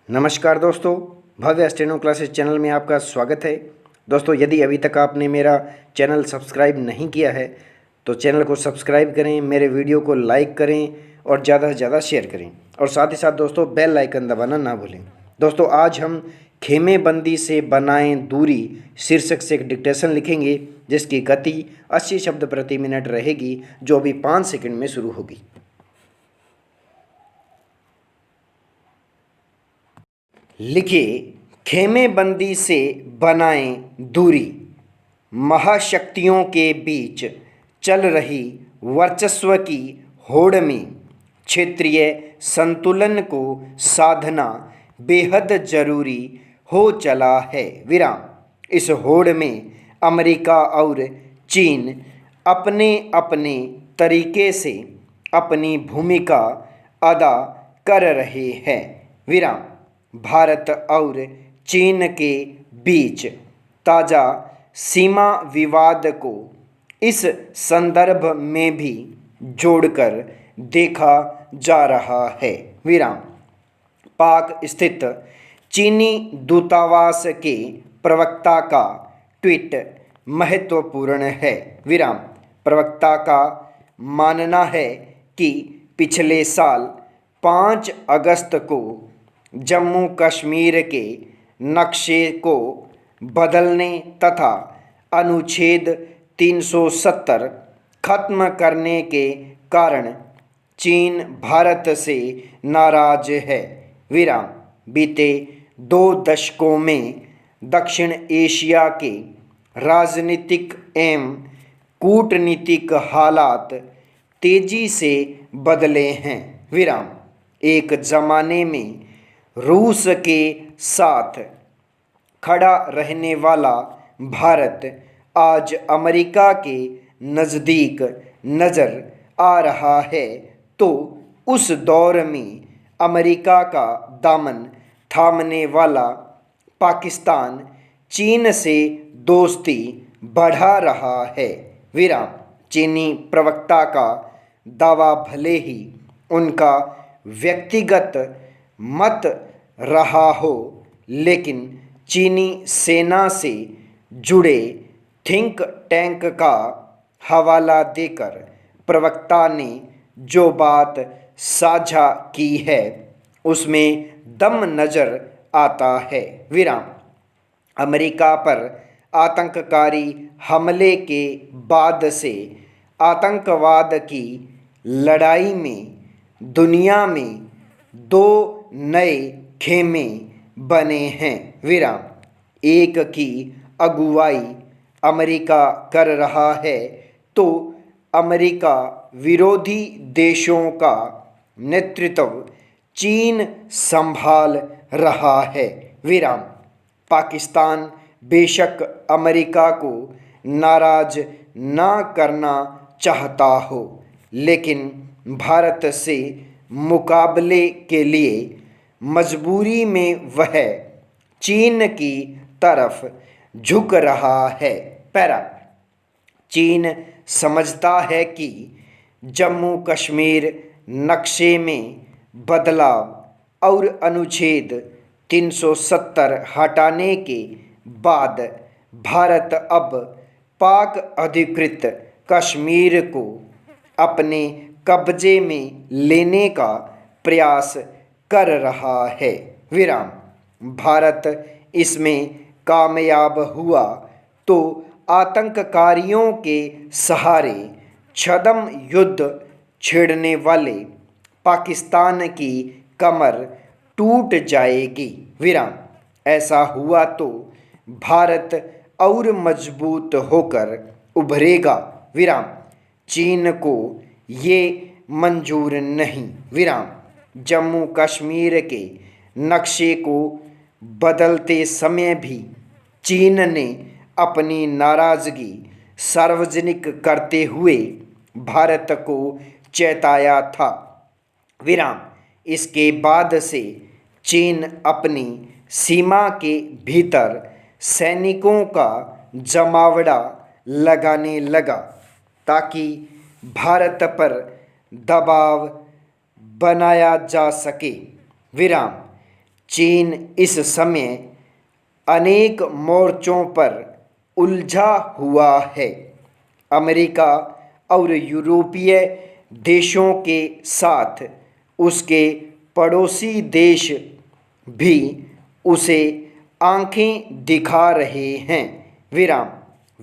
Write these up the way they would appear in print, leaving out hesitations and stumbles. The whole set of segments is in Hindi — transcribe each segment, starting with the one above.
नमस्कार दोस्तों, भव्य स्टेनो क्लासेस चैनल में आपका स्वागत है। दोस्तों, यदि अभी तक आपने मेरा चैनल सब्सक्राइब नहीं किया है तो चैनल को सब्सक्राइब करें, मेरे वीडियो को लाइक करें और ज़्यादा से ज़्यादा शेयर करें और साथ ही साथ दोस्तों बेल आइकन दबाना ना भूलें। दोस्तों, आज हम खेमेबंदी से बनाएं दूरी शीर्षक से एक डिक्टेशन लिखेंगे जिसकी गति 80 शब्द प्रति मिनट रहेगी, जो अभी 5 सेकंड में शुरू होगी। लिखिए, खेमेबंदी से बनाएं दूरी। महाशक्तियों के बीच चल रही वर्चस्व की होड़ में क्षेत्रीय संतुलन को साधना बेहद जरूरी हो चला है। विराम। इस होड़ में अमेरिका और चीन अपने अपने तरीके से अपनी भूमिका अदा कर रहे हैं। विराम। भारत और चीन के बीच ताज़ा सीमा विवाद को इस संदर्भ में भी जोड़कर देखा जा रहा है। विराम। पाक स्थित चीनी दूतावास के प्रवक्ता का ट्वीट महत्वपूर्ण है। विराम। प्रवक्ता का मानना है कि पिछले साल 5 अगस्त को जम्मू कश्मीर के नक्शे को बदलने तथा अनुच्छेद 370 खत्म करने के कारण चीन भारत से नाराज है। विराम। बीते 2 दशकों में दक्षिण एशिया के राजनीतिक एवं कूटनीतिक हालात तेजी से बदले हैं। विराम। एक ज़माने में रूस के साथ खड़ा रहने वाला भारत आज अमेरिका के नज़दीक नज़र आ रहा है, तो उस दौर में अमेरिका का दामन थामने वाला पाकिस्तान चीन से दोस्ती बढ़ा रहा है। विराम। चीनी प्रवक्ता का दावा भले ही उनका व्यक्तिगत मत रहा हो, लेकिन चीनी सेना से जुड़े थिंक टैंक का हवाला देकर प्रवक्ता ने जो बात साझा की है उसमें दम नज़र आता है। विराम। अमेरिका पर आतंककारी हमले के बाद से आतंकवाद की लड़ाई में दुनिया में 2 नए खेमे बने हैं। विराम। एक की अगुवाई अमेरिका कर रहा है तो अमेरिका विरोधी देशों का नेतृत्व चीन संभाल रहा है। विराम। पाकिस्तान बेशक अमेरिका को नाराज ना करना चाहता हो, लेकिन भारत से मुकाबले के लिए मजबूरी में वह चीन की तरफ झुक रहा है। पैरा। चीन समझता है कि जम्मू कश्मीर नक्शे में बदलाव और अनुच्छेद 370 हटाने के बाद भारत अब पाक अधिकृत कश्मीर को अपने कब्जे में लेने का प्रयास कर रहा है। विराम। भारत इसमें कामयाब हुआ तो आतंककारियों के सहारे छद्म युद्ध छेड़ने वाले पाकिस्तान की कमर टूट जाएगी। विराम। ऐसा हुआ तो भारत और मजबूत होकर उभरेगा। विराम। चीन को ये मंजूर नहीं। विराम। जम्मू कश्मीर के नक्शे को बदलते समय भी चीन ने अपनी नाराज़गी सार्वजनिक करते हुए भारत को चेताया था। विराम। इसके बाद से चीन अपनी सीमा के भीतर सैनिकों का जमावड़ा लगाने लगा ताकि भारत पर दबाव बनाया जा सके। विराम। चीन इस समय अनेक मोर्चों पर उलझा हुआ है। अमेरिका और यूरोपीय देशों के साथ उसके पड़ोसी देश भी उसे आंखें दिखा रहे हैं। विराम।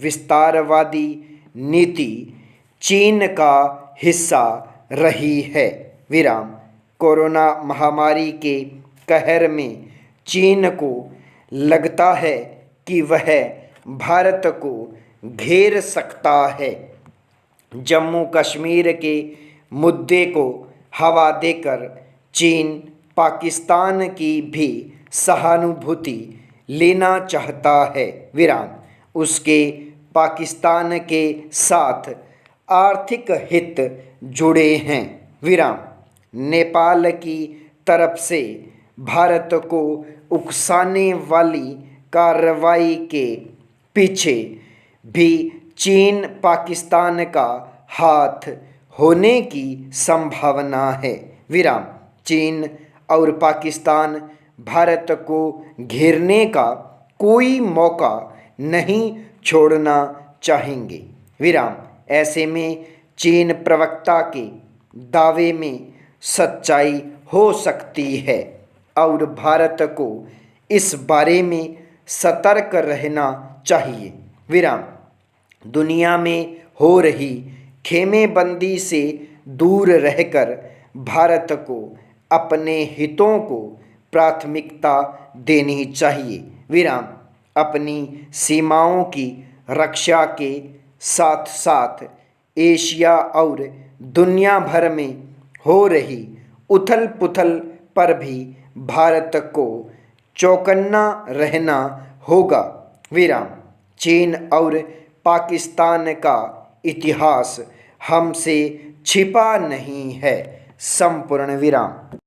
विस्तारवादी नीति चीन का हिस्सा रही है। विराम। कोरोना महामारी के कहर में चीन को लगता है कि वह भारत को घेर सकता है। जम्मू कश्मीर के मुद्दे को हवा देकर चीन पाकिस्तान की भी सहानुभूति लेना चाहता है। विराम। उसके पाकिस्तान के साथ आर्थिक हित जुड़े हैं। विराम। नेपाल की तरफ से भारत को उकसाने वाली कार्रवाई के पीछे भी चीन पाकिस्तान का हाथ होने की संभावना है। विराम। चीन और पाकिस्तान भारत को घेरने का कोई मौका नहीं छोड़ना चाहेंगे। विराम। ऐसे में चीन प्रवक्ता के दावे में सच्चाई हो सकती है और भारत को इस बारे में सतर्क रहना चाहिए। विराम। दुनिया में हो रही खेमेबंदी से दूर रहकर भारत को अपने हितों को प्राथमिकता देनी चाहिए। विराम। अपनी सीमाओं की रक्षा के साथ साथ एशिया और दुनिया भर में हो रही उथल पुथल पर भी भारत को चौकन्ना रहना होगा। विराम। चीन और पाकिस्तान का इतिहास हमसे छिपा नहीं है। संपूर्ण विराम।